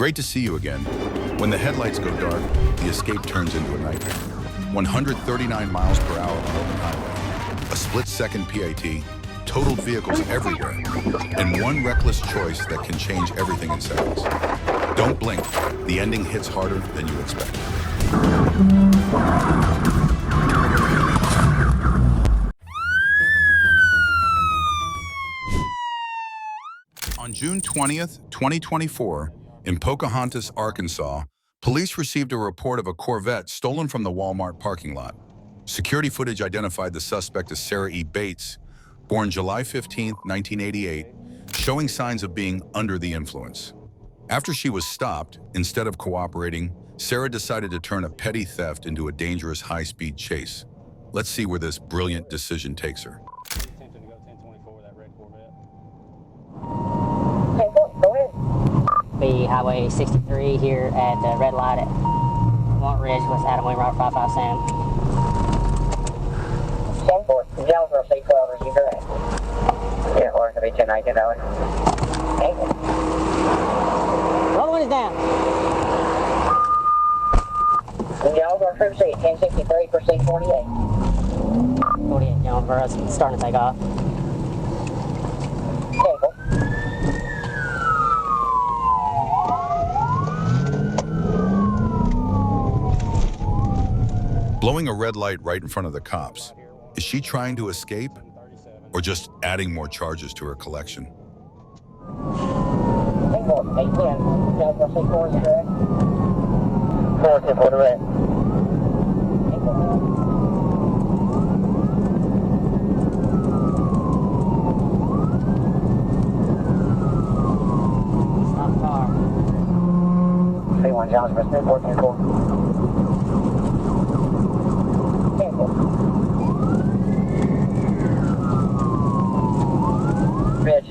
Great to see you again. When the headlights go dark, the escape turns into a nightmare. 139 miles per hour on open highway, a split-second PAT, totaled vehicles everywhere, and one reckless choice that can change everything in seconds. Don't blink. The ending hits harder than you expect. On June 20th, 2024, in Pocahontas, Arkansas, police received a report of a Corvette stolen from the Walmart parking lot. Security footage identified the suspect as Sarah E. Bates, born July 15, 1988, showing signs of being under the influence. After she was stopped, instead of cooperating, Sarah decided to turn a petty theft into a dangerous high-speed chase. Let's see where this brilliant decision takes her. Attempting to go 1024 with that red Corvette. Okay, go ahead. Be Highway 63 here at the red light at Mont Ridge with Adam William Robert 55 Sam. 10-4. Jonesboro C12, is you correct? Yeah, or it'll be 1019 dollars. Thank you. Roll the windows down. Jonesboro Troop C, 1063 for C48. 48 Jonesboro, it's starting to take off. Vehicle. Blowing a red light right in front of the cops. Is she trying to escape or just adding more charges to her collection? 10-4, 810. Jonesboro C4, is you correct? 410 for the red. 10-4. Stop the car. C1 Jonesboro, 10-4. 10-4. Ridge.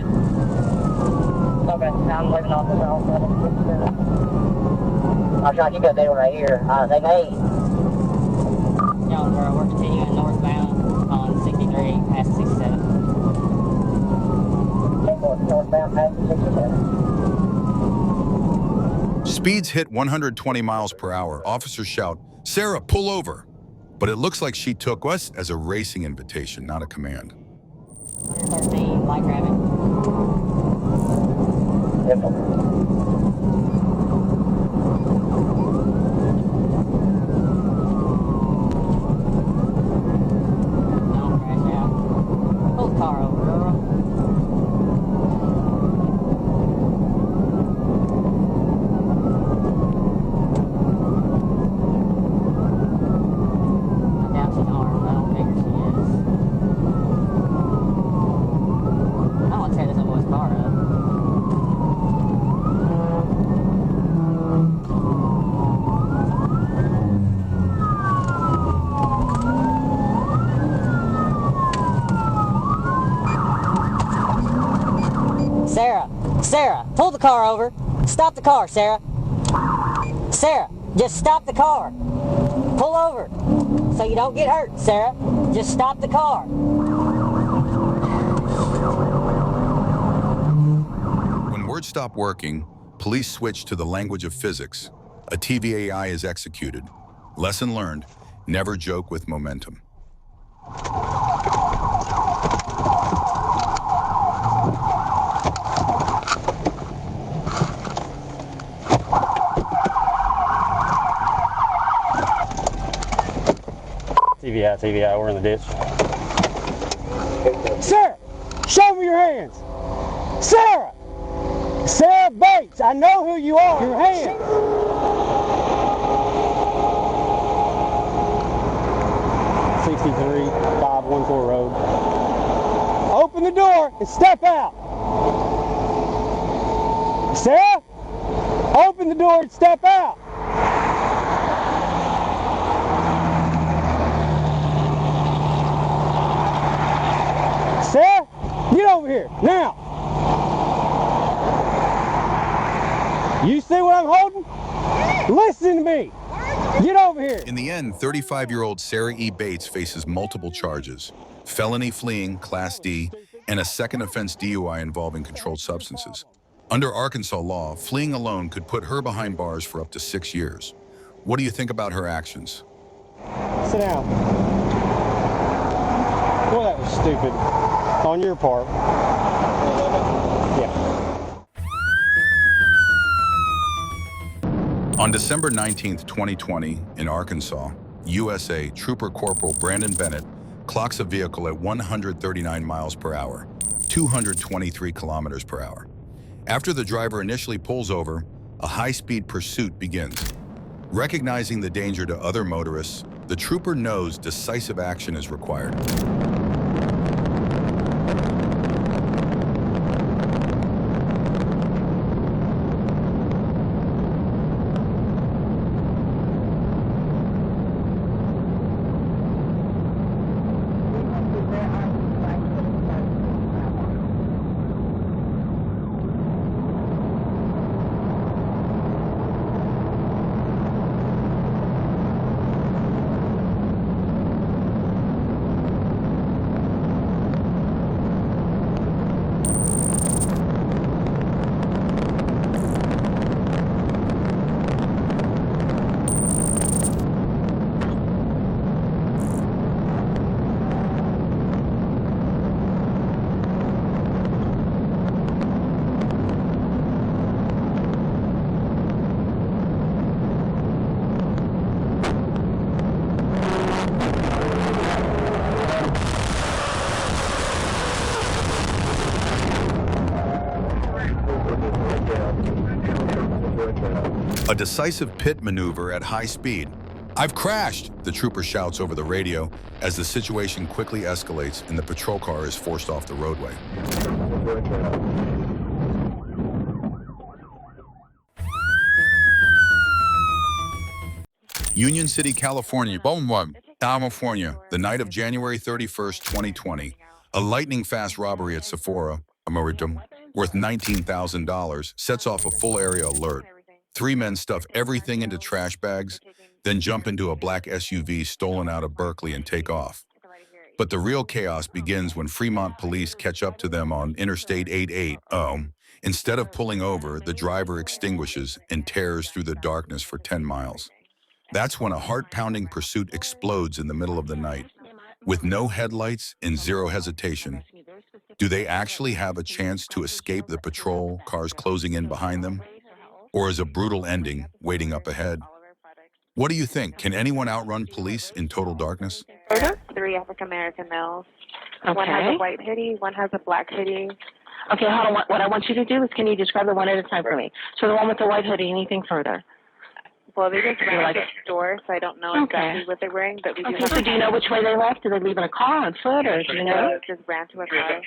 Okay, I'm leaving off this off. I'll try to keep that deal right here. They may. Jonesboro, we're continuing northbound on 63 past 67. 10-4, northbound past 67. Speeds hit 120 miles per hour. Officers shout, "Sarah, pull over!" But it looks like she took us as a racing invitation, not a command. 113, light traffic. 10-4. Don't crash out. Pull the car over, girl. I doubt she's armed. I don't figure she is. I don't want to tear this boy's car up. Sarah, pull the car over. Stop the car, Sarah. Sarah, just stop the car. Pull over so you don't get hurt, Sarah. Just stop the car. When words stop working, police switch to the language of physics. A TVAI is executed. Lesson learned, never joke with momentum. TVI, we're in the ditch. Sarah, show me your hands. Sarah! Sarah Bates, I know who you are. Your hands. 63, 514 road. Open the door and step out. Sarah, open the door and step out. Sarah, get over here, now. You see what I'm holding? Listen to me. Get over here. In the end, 35-year-old Sarah E. Bates faces multiple charges: felony fleeing, Class D, and a second offense DUI involving controlled substances. Under Arkansas law, fleeing alone could put her behind bars for up to 6 years. What do you think about her actions? Sit down. Well, that was stupid on your part. Yeah. On December 19, 2020, in Arkansas, USA, Trooper Corporal Brandon Bennett clocks a vehicle at 139 miles per hour, 223 kilometers per hour. After the driver initially pulls over, a high-speed pursuit begins. Recognizing the danger to other motorists, the trooper knows decisive action is required. A decisive pit maneuver at high speed. "I've crashed," the trooper shouts over the radio as the situation quickly escalates and the patrol car is forced off the roadway. Union City, California, California, the night of January 31st, 2020, a lightning-fast robbery at Sephora, worth $19,000, sets off a full area alert. 3 men stuff everything into trash bags, then jump into a black SUV stolen out of Berkeley and take off. But the real chaos begins when Fremont police catch up to them on Interstate 880. Instead of pulling over, the driver extinguishes and tears through the darkness for 10 miles. That's when a heart-pounding pursuit explodes in the middle of the night. With no headlights and zero hesitation, do they actually have a chance to escape the patrol cars closing in behind them? Or is a brutal ending waiting up ahead? What do you think? Can anyone outrun police in total darkness? 3 African-American males. Okay. One has a white hoodie, one has a black hoodie. Okay, hold on. What I want you to do is, can you describe it one at a time for me? So the one with the white hoodie, anything further? Well, they just ran out of the store, so I don't know exactly Okay. what they're wearing, but we do Okay, have so do you know which way they left? Did they leave in a car, on foot, or do you know? just ran to a car.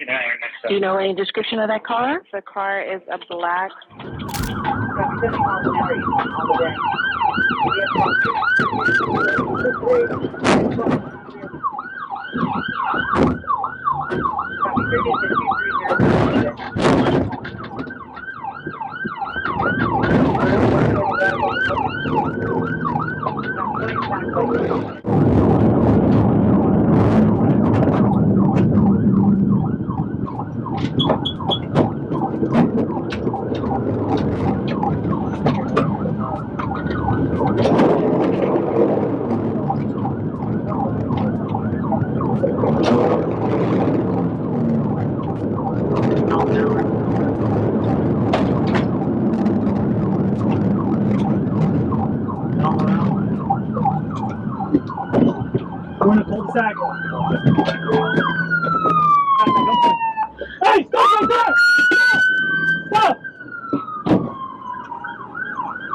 Do you know any description of that car? The car is a black. We're in a cul-de-sac. Hey, stop right there! Stop!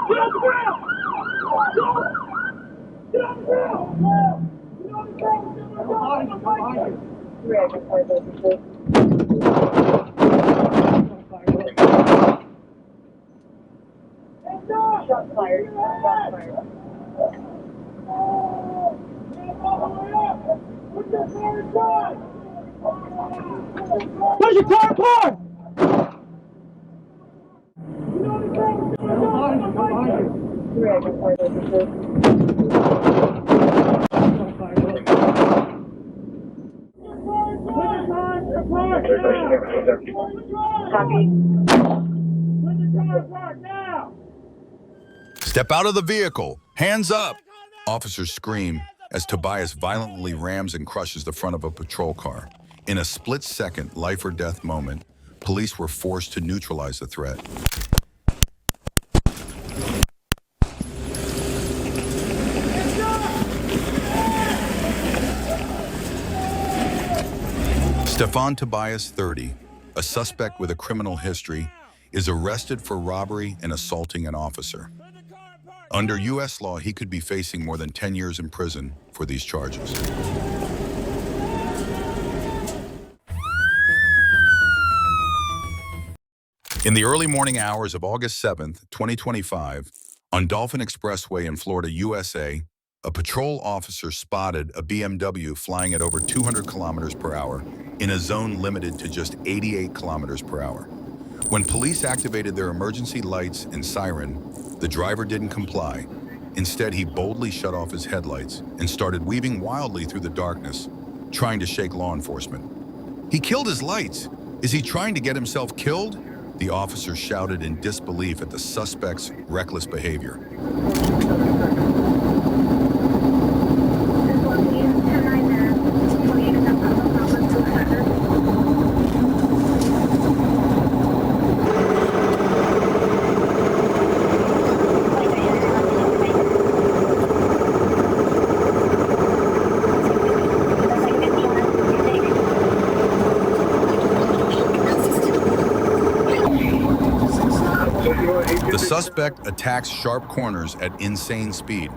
Get on the ground! Get on the ground! Get on the ground! Shots fired. Shots fired. Where's your car parked? Copy. Step out of the vehicle. Hands up. Officers scream as Tobias violently rams and crushes the front of a patrol car. In a split-second life or death moment, police were forced to neutralize the threat. Stefan Tobias, 30, a suspect with a criminal history, is arrested for robbery and assaulting an officer. Under U.S. law, he could be facing more than 10 years in prison for these charges. In the early morning hours of August 7th, 2025, on Dolphin Expressway in Florida, USA, a patrol officer spotted a BMW flying at over 200 kilometers per hour in a zone limited to just 88 kilometers per hour. When police activated their emergency lights and siren, the driver didn't comply. Instead, he boldly shut off his headlights and started weaving wildly through the darkness, trying to shake law enforcement. He killed his lights. Is he trying to get himself killed? The officer shouted in disbelief at the suspect's reckless behavior. The suspect attacks sharp corners at insane speed.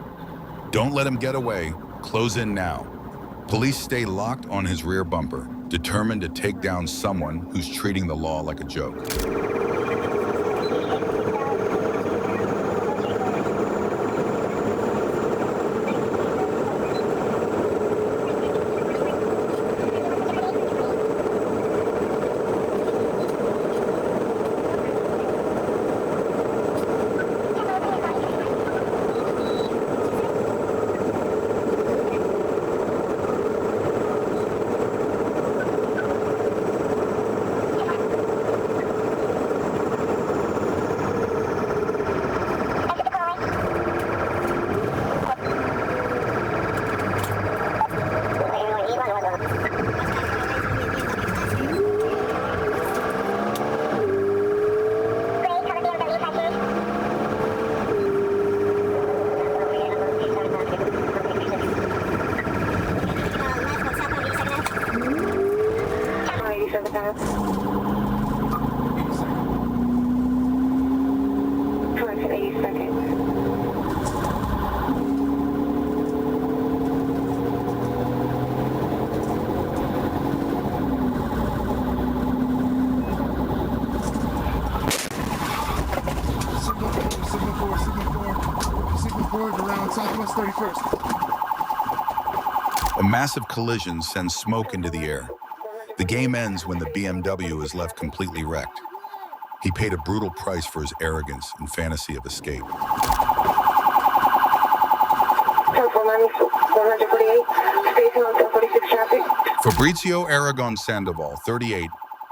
Don't let him get away. Close in now. Police stay locked on his rear bumper, determined to take down someone who's treating the law like a joke. A massive collision sends smoke into the air. The game ends when the BMW is left completely wrecked. He paid a brutal price for his arrogance and fantasy of escape. Fabrizio Aragon Sandoval, 38,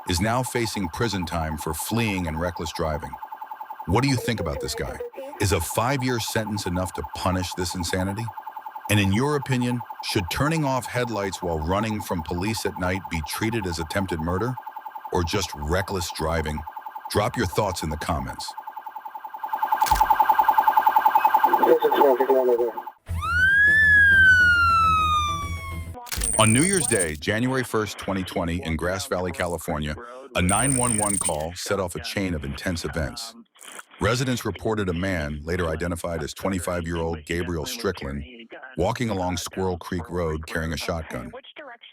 is now facing prison time for fleeing and reckless driving. What do you think about this guy? Is a 5-year sentence enough to punish this insanity? And in your opinion, should turning off headlights while running from police at night be treated as attempted murder or just reckless driving? Drop your thoughts in the comments. On New Year's Day, January 1st, 2020, in Grass Valley, California, a 911 call set off a chain of intense events. Residents reported a man, later identified as 25-year-old Gabriel Strickland, walking along Squirrel Creek Road carrying a shotgun.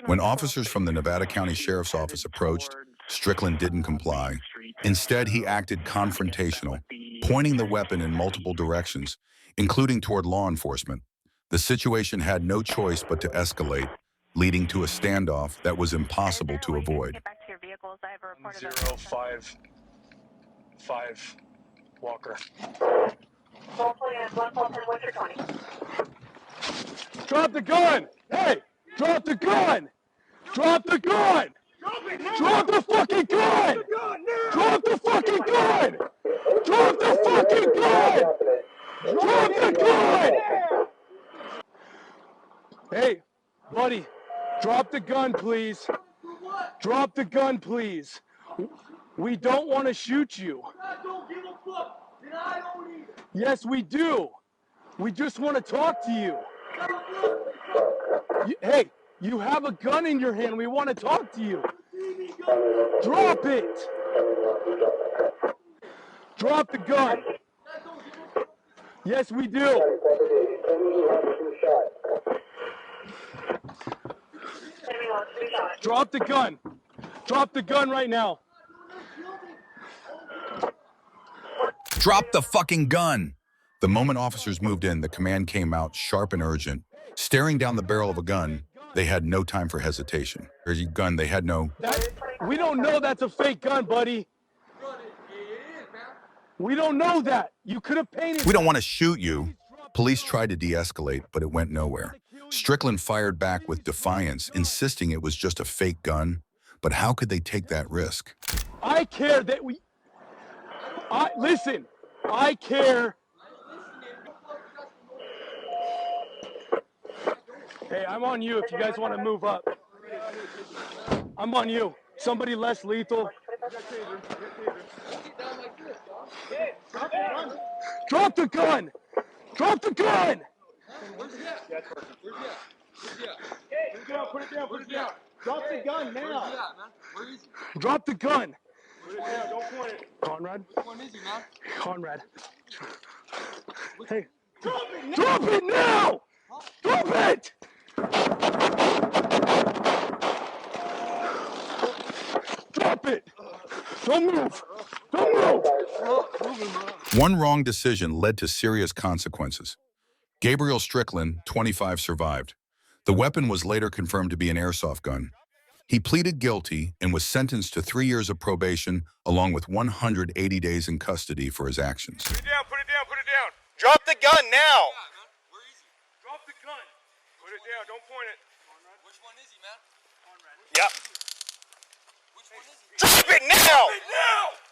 When officers from the Nevada County Sheriff's Office approached, Strickland didn't comply. Instead, he acted confrontational, pointing the weapon in multiple directions, including toward law enforcement. The situation had no choice but to escalate, leading to a standoff that was impossible to avoid. 055 Walker. Drop the gun! Hey! Drop the gun! Drop the gun! Drop the fucking gun! Drop the fucking gun! Drop the fucking gun! Drop the gun! Hey, buddy, drop the gun, please. Drop the gun, please. We don't want to shoot you. I don't give a fuck, and I don't either. Yes, we do. We just want to talk to you. Hey, you have a gun in your hand. We want to talk to you. Drop it. Drop the gun. Yes, we do. Drop the gun. Drop the gun right now. Drop the fucking gun! The moment officers moved in, the command came out sharp and urgent. Staring down the barrel of a gun, they had no time for hesitation. There's a gun, they had no... We don't know that's a fake gun, buddy. We don't know that. You could have painted... We don't want to shoot you. Police tried to de-escalate, but it went nowhere. Strickland fired back with defiance, insisting it was just a fake gun. But how could they take that risk? I care that we... listen, I care... Hey, I'm on you if you guys want to move up. I'm on you. Somebody less lethal. Drop the gun! Drop the gun! Where's he at? Put it down, put it down. Drop the gun now. Where's he at, man? Where is he? Drop the gun! Put it down, don't point it. Conrad? Which one is he, man? Conrad. Hey. Drop it now! Drop it now! Drop it! Drop it! Don't move! Don't move! One wrong decision led to serious consequences. Gabriel Strickland, 25, survived. The weapon was later confirmed to be an airsoft gun. He pleaded guilty and was sentenced to 3 years of probation along with 180 days in custody for his actions. Put it down, put it down, put it down. Drop the gun now! Where is he? Drop the gun. Put it down, don't point it. Which one is he, man? Conrad. Yep. Which one is he? Drop it now! Drop it now!